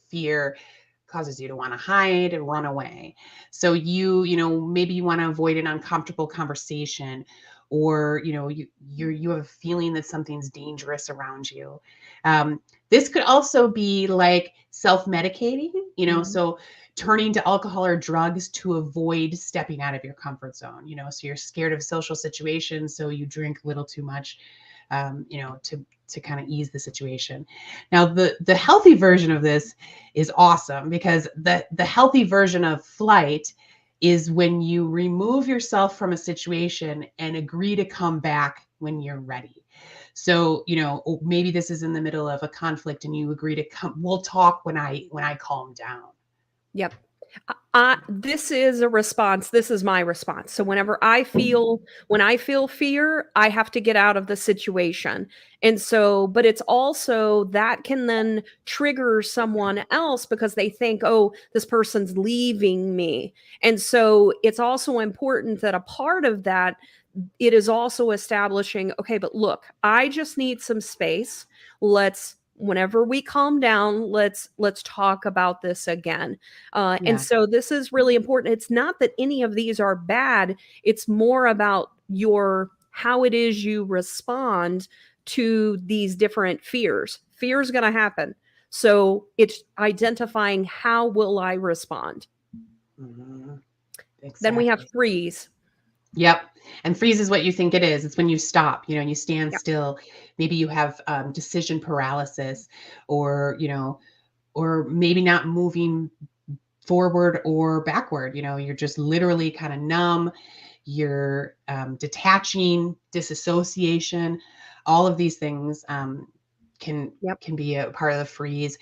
fear causes you to want to hide and run away. So maybe you want to avoid an uncomfortable conversation, or you have a feeling that something's dangerous around you. This could also be like self-medicating, so turning to alcohol or drugs to avoid stepping out of your comfort zone. So you're scared of social situations, so you drink a little too much, to kind of ease the situation. Now, the healthy version of this is awesome, because the healthy version of flight is when you remove yourself from a situation and agree to come back when you're ready. So, maybe this is in the middle of a conflict and you agree to come, we'll talk when I calm down. Yep. This is a response. This is my response. So whenever when I feel fear, I have to get out of the situation. And so, but it's also that can then trigger someone else because they think, oh, this person's leaving me. And so it's also important that a part of that, it is also establishing, okay, but look, I just need some space. Whenever we calm down, let's talk about this again. And so this is really important. It's not that any of these are bad. It's more about how it is you respond to these different fears. Fear is going to happen. So it's identifying, how will I respond? Mm-hmm. Exactly. Then we have freeze. Yep. And freeze is what you think it is. It's when you stop, you stand still. Maybe you have decision paralysis, or maybe not moving forward or backward. You're just literally kind of numb. You're detaching, disassociation. All of these things can be a part of the freeze.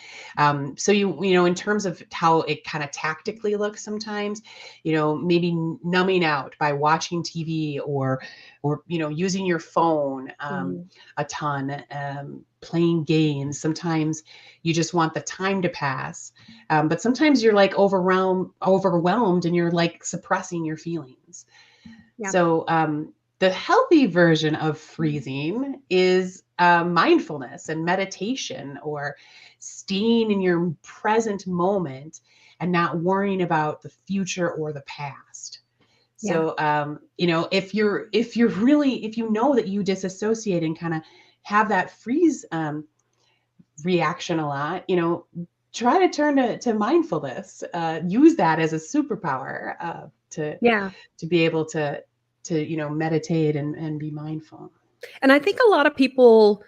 So in terms of how it kind of tactically looks sometimes, maybe numbing out by watching TV, or using your phone a ton, playing games. Sometimes you just want the time to pass, but sometimes you're like overwhelmed and you're like suppressing your feelings. So the healthy version of freezing is mindfulness and meditation, or staying in your present moment and not worrying about the future or the past. So, if you know that you disassociate and kind of have that freeze reaction a lot, try to turn to mindfulness. Use that as a superpower to be able to meditate and be mindful. And I think a lot of people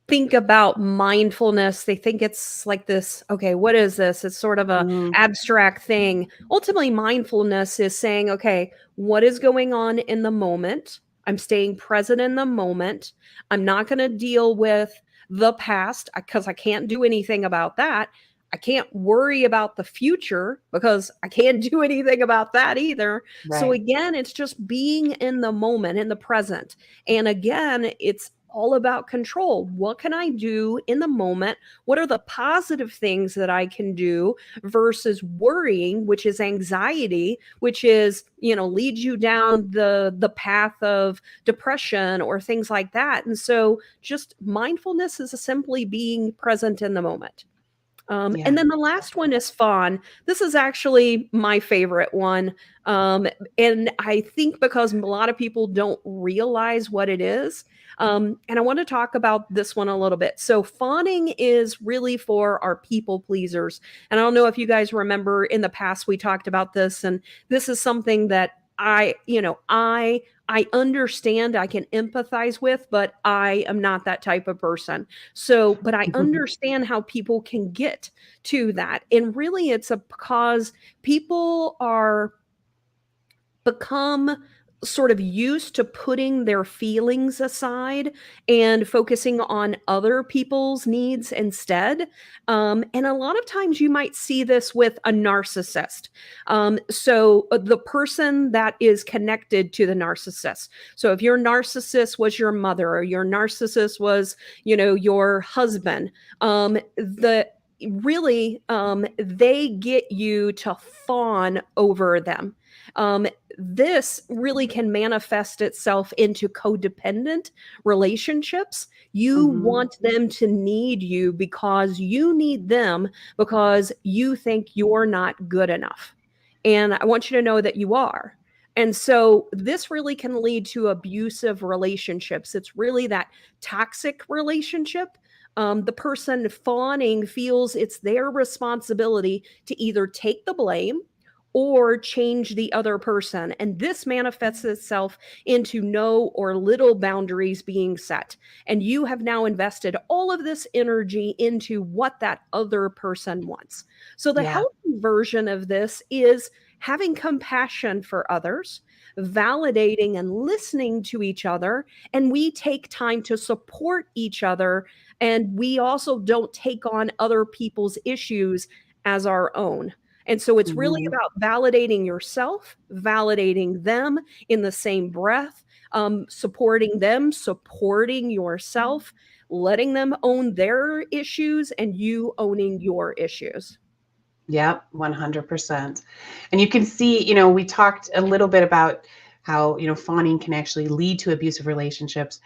think about mindfulness, they think it's like this, okay, what is this? It's sort of a abstract thing. Ultimately, mindfulness is saying, okay, what is going on in the moment? I'm staying present in the moment. I'm not going to deal with the past because I can't do anything about that. I can't worry about the future because I can't do anything about that either. Right. So again, it's just being in the moment, in the present. And again, it's all about control. What can I do in the moment? What are the positive things that I can do versus worrying, which is anxiety, which is, leads you down the path of depression or things like that. And so just mindfulness is simply being present in the moment. And then the last one is fawn. This is actually my favorite one. And I think because a lot of people don't realize what it is. And I want to talk about this one a little bit. So fawning is really for our people pleasers. And I don't know if you guys remember in the past, we talked about this, and this is something that I understand, I can empathize with, but I am not that type of person. So, but I understand how people can get to that. And really it's because people are become sort of used to putting their feelings aside and focusing on other people's needs instead. And a lot of times you might see this with a narcissist. So the person that is connected to the narcissist. So if your narcissist was your mother, or your narcissist was, your husband, they get you to fawn over them. This really can manifest itself into codependent relationships. You want them to need you because you need them, because you think you're not good enough. And I want you to know that you are. And so this really can lead to abusive relationships. It's really that toxic relationship. The person fawning feels it's their responsibility to either take the blame or change the other person. And this manifests itself into no or little boundaries being set. And you have now invested all of this energy into what that other person wants. So the healthy version of this is having compassion for others, validating and listening to each other. And we take time to support each other. And we also don't take on other people's issues as our own. And so it's really about validating yourself, validating them in the same breath, supporting them, supporting yourself, letting them own their issues and you owning your issues. Yep, 100%. And you can see, we talked a little bit about how, fawning can actually lead to abusive relationships.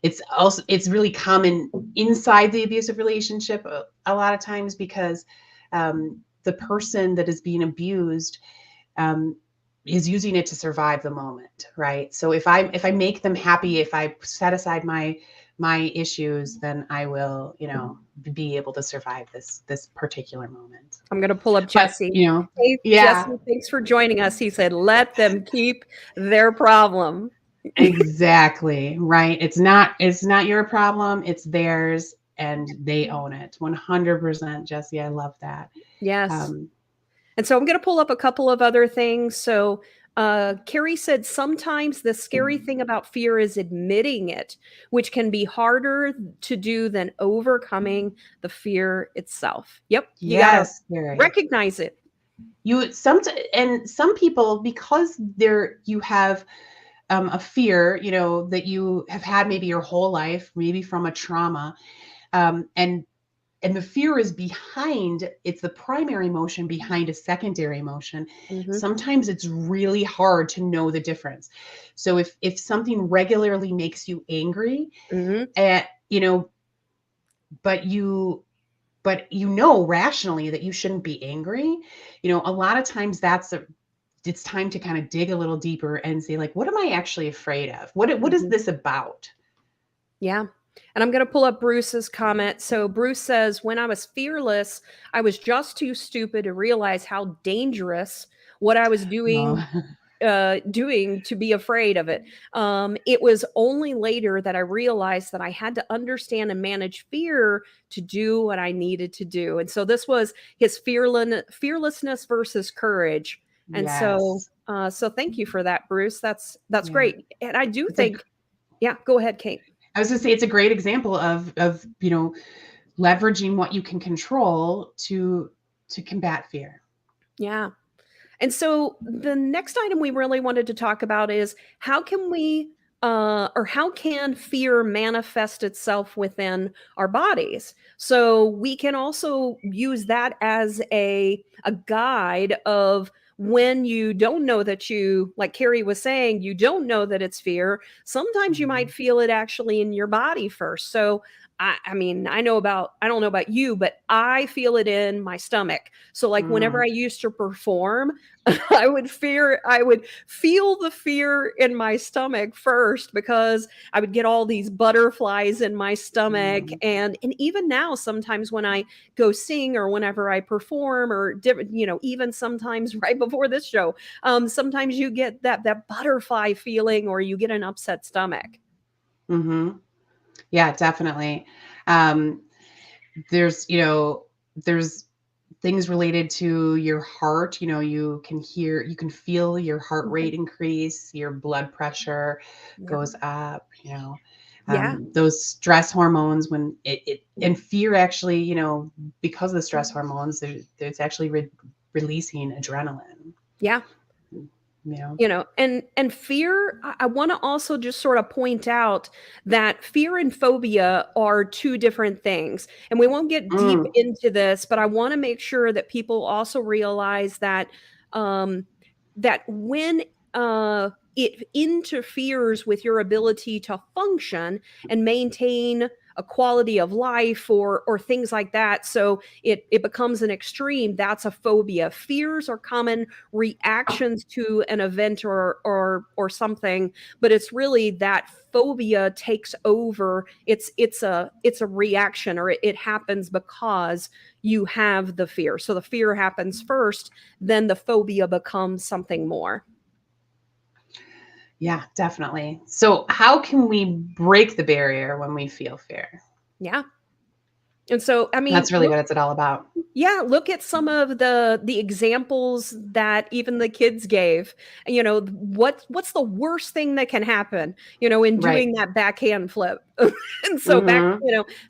It's really common inside the abusive relationship a lot of times because the person that is being abused is using it to survive the moment, right? So if I make them happy, if I set aside my issues, then I will, be able to survive this particular moment. I'm going to pull up Jesse. Hey, Jesse, thanks for joining us. He said, let them keep their problem. Exactly. Right. It's not your problem. It's theirs and they own it. 100%, Jesse. I love that. Yes. And so I'm going to pull up a couple of other things. So Carrie said, sometimes the scary thing about fear is admitting it, which can be harder to do than overcoming the fear itself. Yep. You got to recognize it. Some people, because you have a fear, that you have had maybe your whole life, maybe from a trauma, and the fear is it's the primary emotion behind a secondary emotion. Sometimes it's really hard to know the difference. So if something regularly makes you angry, but rationally that you shouldn't be angry, a lot of times it's time to kind of dig a little deeper and say, like, what am I actually afraid of? What is this about? Yeah. And I'm going to pull up Bruce's comment. So Bruce says, when I was fearless, I was just too stupid to realize how dangerous what I was doing to be afraid of it. It was only later that I realized that I had to understand and manage fear to do what I needed to do. And so this was his fearlessness versus courage. And so thank you for that, Bruce. That's great. And I do think, go ahead, Kate. I was going to say, it's a great example of leveraging what you can control to combat fear. Yeah. And so the next item we really wanted to talk about is how can fear manifest itself within our bodies? So we can also use that as a guide of when you don't know that like Carrie was saying, you don't know that it's fear. Sometimes you might feel it actually in your body first. So I don't know about you, but I feel it in my stomach. So like whenever I used to perform, I would feel the fear in my stomach first because I would get all these butterflies in my stomach. And even now, sometimes when I go sing or whenever I perform or even sometimes right before this show, sometimes you get that butterfly feeling or you get an upset stomach. Yeah, definitely. There's things related to your heart. You can feel your heart rate increase, your blood pressure goes up, those stress hormones when and fear actually, because of the stress hormones, there's actually releasing adrenaline. Yeah. And fear, I want to also just sort of point out that fear and phobia are two different things. And we won't get deep into this, but I want to make sure that people also realize that that when it interferes with your ability to function and maintain a quality of life or things like that, so it becomes an extreme, that's a phobia. Fears are common reactions to an event or something, but it's really that phobia takes over. It's a reaction, or it happens because you have the fear. So the fear happens first, then the phobia becomes something more. Yeah, definitely. So how can we break the barrier when we feel fear? Yeah. And so, I mean, that's really what it's all about. Yeah, look at some of the examples that even the kids gave. What's the worst thing that can happen, in doing that backhand flip? And so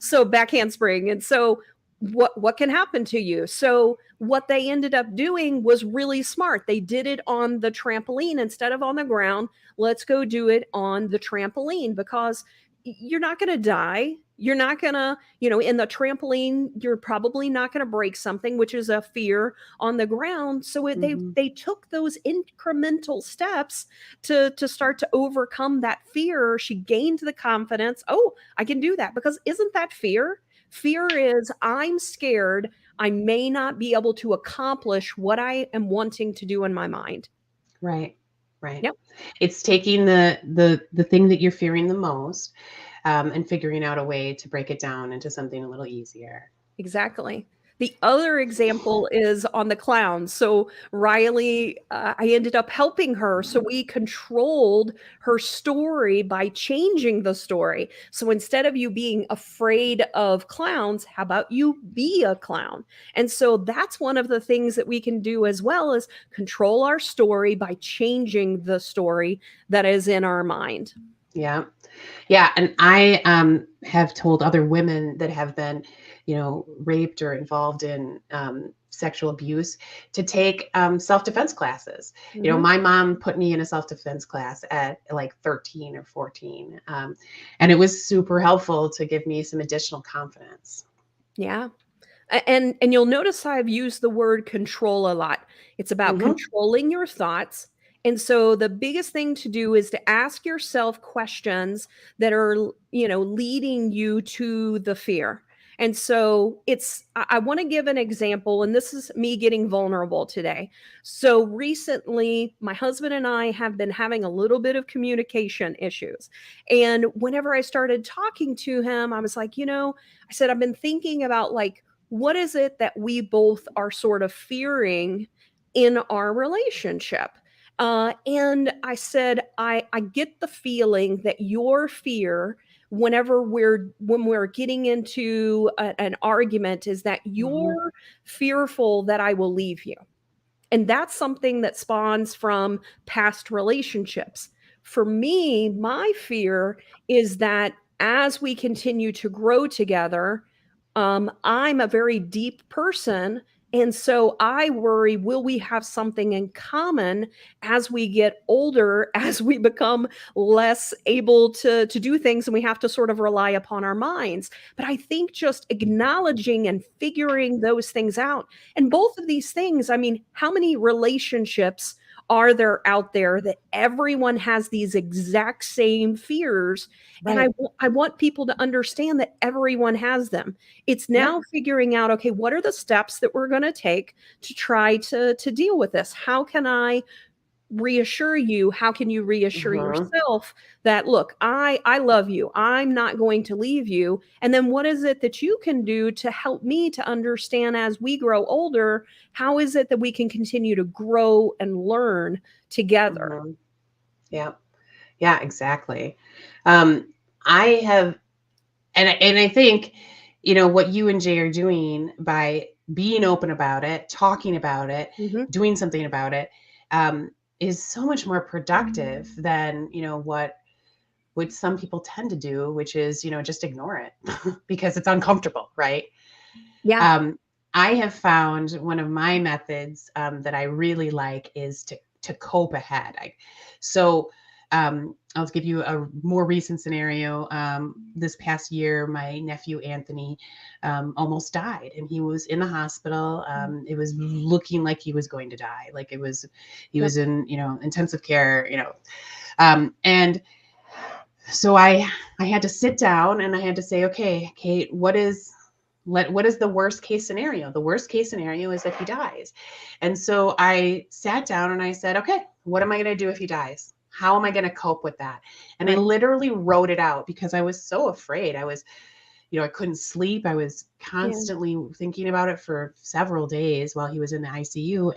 so backhand spring. And so what can happen to you? So what they ended up doing was really smart. They did it on the trampoline instead of on the ground. Let's go do it on the trampoline, because you're not going to die. You're not going to, in the trampoline, you're probably not going to break something, which is a fear on the ground. So they took those incremental steps to start to overcome that fear. She gained the confidence. Oh, I can do that, because isn't that fear? Fear is, I'm scared. I may not be able to accomplish what I am wanting to do in my mind. Right. Right. Yep. It's taking the thing that you're fearing the most, and figuring out a way to break it down into something a little easier. Exactly. The other example is on the clown. So Riley, I ended up helping her. So we controlled her story by changing the story. So instead of you being afraid of clowns, how about you be a clown? And so that's one of the things that we can do as well, is control our story by changing the story that is in our mind. Yeah. Yeah. And I have told other women that have been, raped or involved in sexual abuse to take self-defense classes. My mom put me in a self-defense class at like 13 or 14. And it was super helpful to give me some additional confidence. Yeah. And you'll notice I've used the word control a lot. It's about controlling your thoughts. And so the biggest thing to do is to ask yourself questions that are, leading you to the fear. And so I want to give an example, and this is me getting vulnerable today. So recently, my husband and I have been having a little bit of communication issues. And whenever I started talking to him, I was like, I said, I've been thinking about, like, what is it that we both are sort of fearing in our relationship? And I said, I get the feeling that your fear, when we're getting into an argument, is that you're fearful that I will leave you. And that's something that spawns from past relationships. For me, my fear is that as we continue to grow together, I'm a very deep person. And so I worry, will we have something in common as we get older, as we become less able to do things and we have to sort of rely upon our minds? But I think just acknowledging and figuring those things out, and both of these things, I mean, how many relationships are there out there that everyone has these exact same fears? Right. And I want people to understand that everyone has them. It's now figuring out, okay, what are the steps that we're going to take to try to deal with this? How can I reassure you? How can you reassure yourself that, look, I love you. I'm not going to leave you. And then what is it that you can do to help me to understand as we grow older? How is it that we can continue to grow and learn together? Yeah. Yeah, exactly. I have, and I think, what you and Jay are doing by being open about it, talking about it, doing something about it, is so much more productive than, what some people tend to do, which is, just ignore it because it's uncomfortable, right? Yeah. I have found one of my methods that I really like is to cope ahead. I'll give you a more recent scenario. This past year, my nephew Anthony almost died, and he was in the hospital. It was looking like he was going to die. Like he was in intensive care. And so I had to sit down and I had to say, okay, Kate, what is the worst case scenario? The worst case scenario is that he dies. And so I sat down and I said, okay, what am I going to do if he dies? How am I going to cope with that? And I literally wrote it out because I was so afraid. I was, I couldn't sleep. I was constantly thinking about it for several days while he was in the ICU.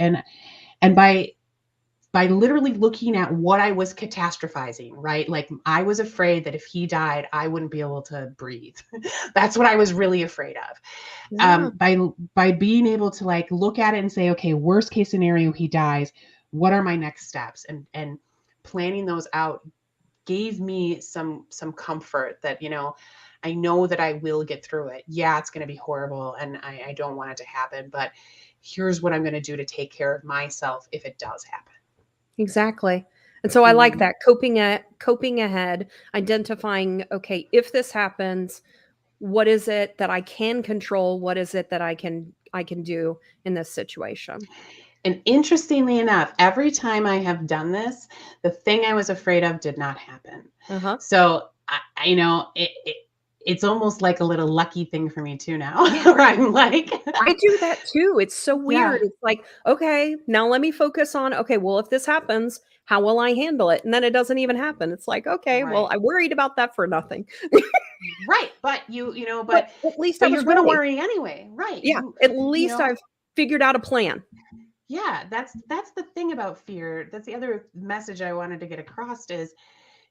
And by literally looking at what I was catastrophizing, right? Like I was afraid that if he died, I wouldn't be able to breathe. That's what I was really afraid of. Yeah. By being able to like look at it and say, okay, worst case scenario, he dies. What are my next steps? And planning those out gave me some comfort that, I know that I will get through it. Yeah, it's going to be horrible and I don't want it to happen, but here's what I'm going to do to take care of myself if it does happen. Exactly. And so I like that coping ahead, identifying, okay, if this happens, what is it that I can control? What is it that I can do in this situation? And interestingly enough, every time I have done this, the thing I was afraid of did not happen. So it's almost like a little lucky thing for me too now. Where I'm like, I do that too. It's so weird. Yeah. It's like, okay, now let me focus on, okay, well, if this happens, how will I handle it? And then it doesn't even happen. It's like, okay, well, I worried about that for nothing. Right. But but at least you're going to worry anyway. Right. Yeah. At least I've figured out a plan. Yeah. That's the thing about fear. That's the other message I wanted to get across is,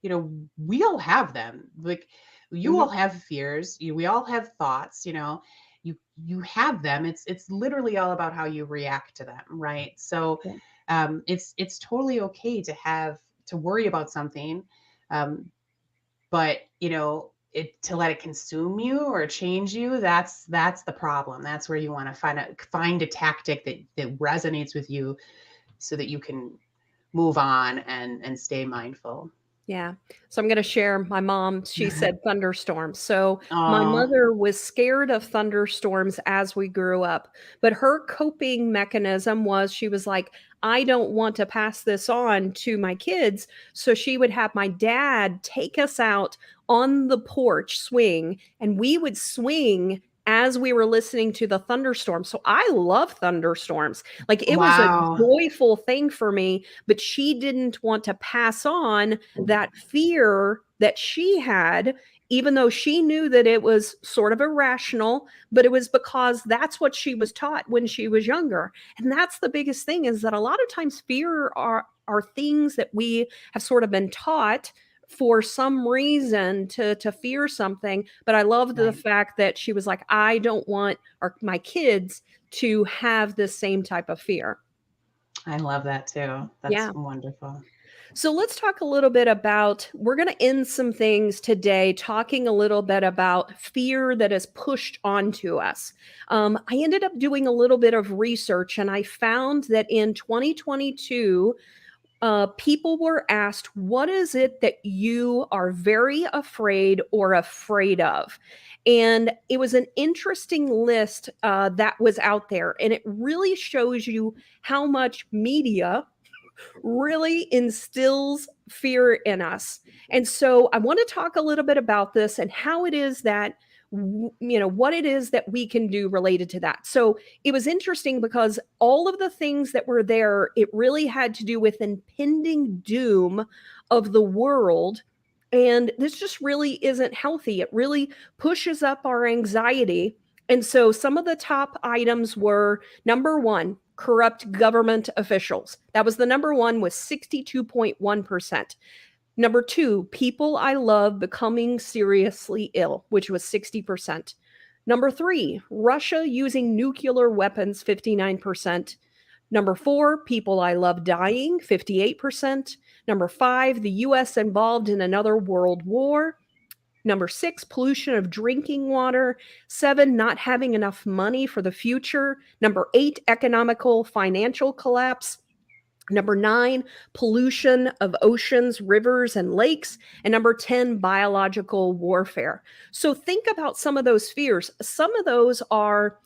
we all have them. Like you all have fears. We all have thoughts, you have them. It's literally all about how you react to them. Right. So it's totally okay to worry about something. But to let it consume you or change you, that's the problem. That's where you want to find a tactic that resonates with you so that you can move on and stay mindful. Yeah. So I'm going to share my mom. She said thunderstorms. So my mother was scared of thunderstorms as we grew up, but her coping mechanism was she was like, I don't want to pass this on to my kids. So she would have my dad take us out on the porch swing, and we would swing as we were listening to the thunderstorm. So I love thunderstorms. Like it was a joyful thing for me, but she didn't want to pass on that fear that she had, even though she knew that it was sort of irrational, but it was because that's what she was taught when she was younger. And that's the biggest thing, is that a lot of times fear are things that we have sort of been taught for some reason to fear something. But I love the fact that she was like, I don't want my kids to have the same type of fear. I love that too. That's wonderful. So let's talk a little bit about, we're going to end some things today talking a little bit about fear that is pushed onto us. I ended up doing a little bit of research, and I found that in 2022, people were asked, what is it that you are very afraid or afraid of? And it was an interesting list that was out there. And it really shows you how much media really instills fear in us. And so I want to talk a little bit about this and how it is that, what it is that we can do related to that. So it was interesting because all of the things that were there, it really had to do with impending doom of the world. And this just really isn't healthy. It really pushes up our anxiety. And so some of the top items were, number one, corrupt government officials. That was the number one, with 62.1%. Number two, people I love becoming seriously ill, which was 60%. Number 3, Russia using nuclear weapons, 59%. Number 4, people I love dying, 58%. Number 5, the US involved in another world war. Number 6, pollution of drinking water. 7, not having enough money for the future. Number 8, economical financial collapse. Number 9, pollution of oceans, rivers, and lakes. And number 10, biological warfare. So think about some of those fears. Some of those are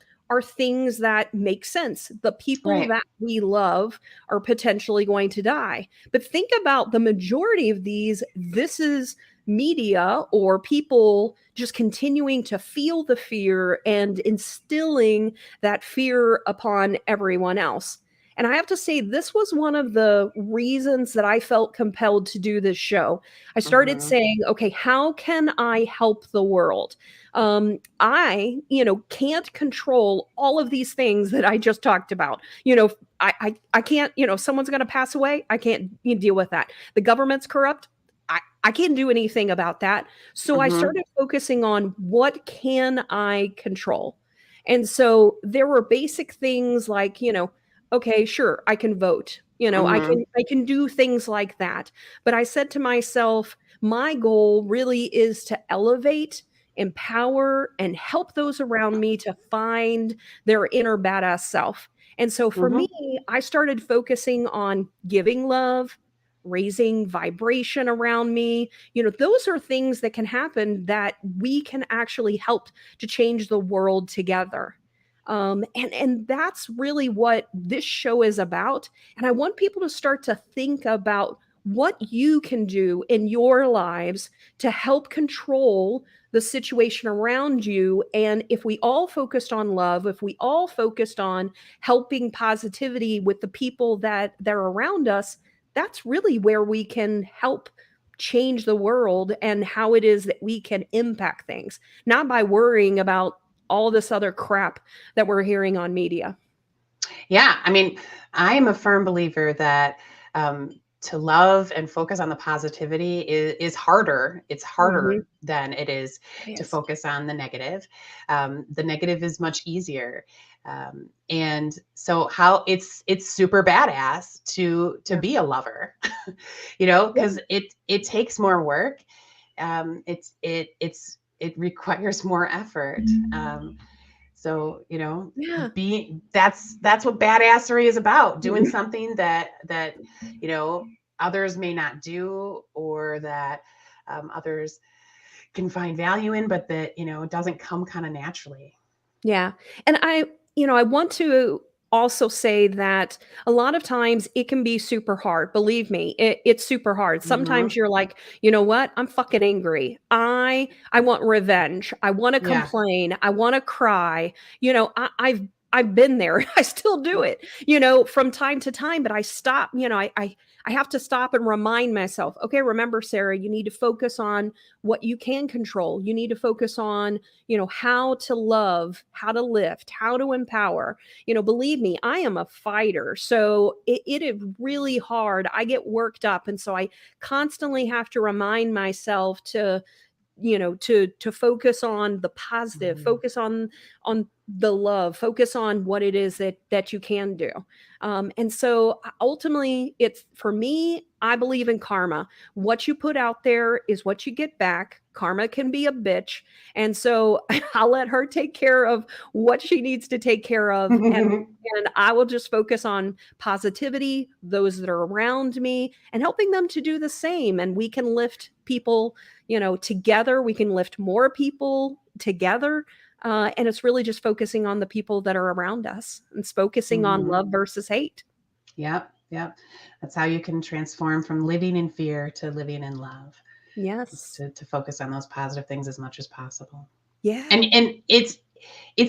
things that make sense. The people that we love are potentially going to die. But think about the majority of these. This is media or people just continuing to feel the fear and instilling that fear upon everyone else. And I have to say, this was one of the reasons that I felt compelled to do this show. I started saying, okay, how can I help the world? I, can't control all of these things that I just talked about. I can't, someone's going to pass away. I can't deal with that. The government's corrupt. I can't do anything about that. So I started focusing on what can I control? And so there were basic things like, okay, sure, I can vote. I can do things like that. But I said to myself, my goal really is to elevate, empower, and help those around me to find their inner badass self. And so for me, I started focusing on giving love, raising vibration around me. Those are things that can happen that we can actually help to change the world together. And that's really what this show is about. And I want people to start to think about what you can do in your lives to help control the situation around you. And if we all focused on love, if we all focused on helping positivity with the people that are around us, that's really where we can help change the world and how it is that we can impact things, not by worrying about all this other crap that we're hearing on media. Yeah. I mean, I am a firm believer that to love and focus on the positivity is harder. It's harder than it is to focus on the negative. The negative is much easier. And so how it's super badass to be a lover, because it takes more work. It requires more effort. So, that's what badassery is about, doing something that others may not do, or that others can find value in, but that, it doesn't come kind of naturally. Yeah. And I want to also say that a lot of times it can be super hard. Believe me, it's super hard. Sometimes you're like, you know what? I'm fucking angry. I want revenge. I want to complain. I want to cry. I've been there. I still do it, from time to time, but I stop, I have to stop and remind myself, okay, remember, Sarah, you need to focus on what you can control. You need to focus on, how to love, how to lift, how to empower. Believe me, I am a fighter. So it is really hard. I get worked up. And so I constantly have to remind myself to focus on the positive, focus on the love, focus on what it is that you can do. And so ultimately, it's, for me, I believe in karma. What you put out there is what you get back. Karma can be a bitch. And so I'll let her take care of what she needs to take care of. And I will just focus on positivity, those that are around me, and helping them to do the same. And we can lift people, together. We can lift more people together. And it's really just focusing on the people that are around us, and it's focusing on love versus hate. Yep. That's how you can transform from living in fear to living in love. Yes. To focus on those positive things as much as possible. Yeah. And it's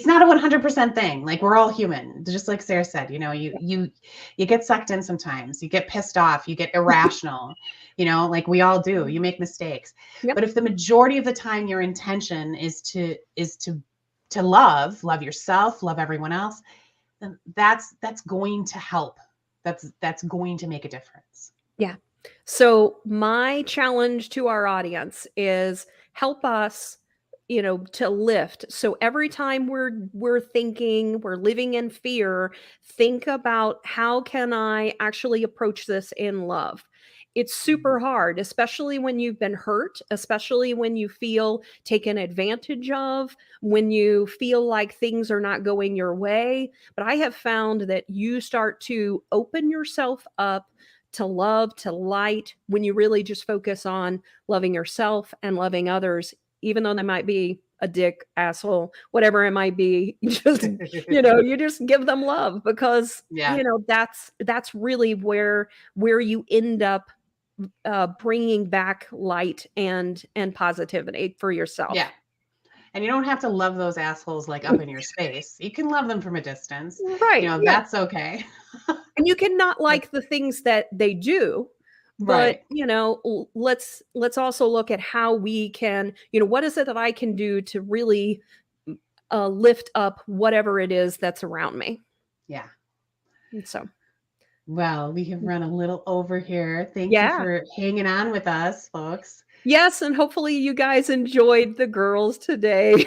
not a 100% thing. Like, we're all human. Just like Sarah said, you get sucked in sometimes. You get pissed off. You get irrational. Like we all do. You make mistakes. Yep. But if the majority of the time your intention is to love yourself, love everyone else, then that's going to help. That's going to make a difference. Yeah. So my challenge to our audience is help us, to lift. So every time we're thinking, we're living in fear, think about, how can I actually approach this in love? It's super hard, especially when you've been hurt, especially when you feel taken advantage of, when you feel like things are not going your way. But I have found that you start to open yourself up to love, to light, when you really just focus on loving yourself and loving others, even though they might be a dick, asshole, whatever it might be. Just, you just give them love, because, that's really where you end up bringing back light and positivity for yourself. Yeah. And you don't have to love those assholes like up in your face. You can love them from a distance. Right. That's okay. And you can not like the things that they do, but right. Let's also look at how we can, what is it that I can do to really lift up whatever it is that's around me. Yeah. And so, well, we have run a little over here. Thank you for hanging on with us, folks. Yes, and hopefully you guys enjoyed the girls today.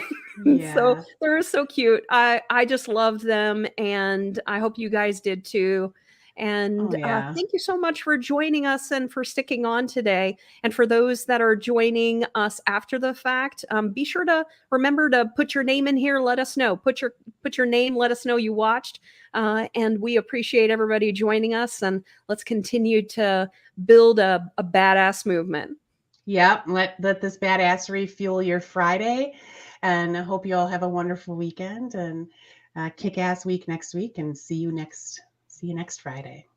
So they're so cute. I just loved them, and I hope you guys did too. And thank you so much for joining us and for sticking on today. And for those that are joining us after the fact, be sure to remember to put your name in here. Let us know. Put your name. Let us know you watched. And we appreciate everybody joining us. And let's continue to build a badass movement. Yep. Let this badassery fuel your Friday. And I hope you all have a wonderful weekend and kick-ass week next week. And see you next Friday.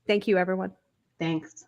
Thank you, everyone. Thanks.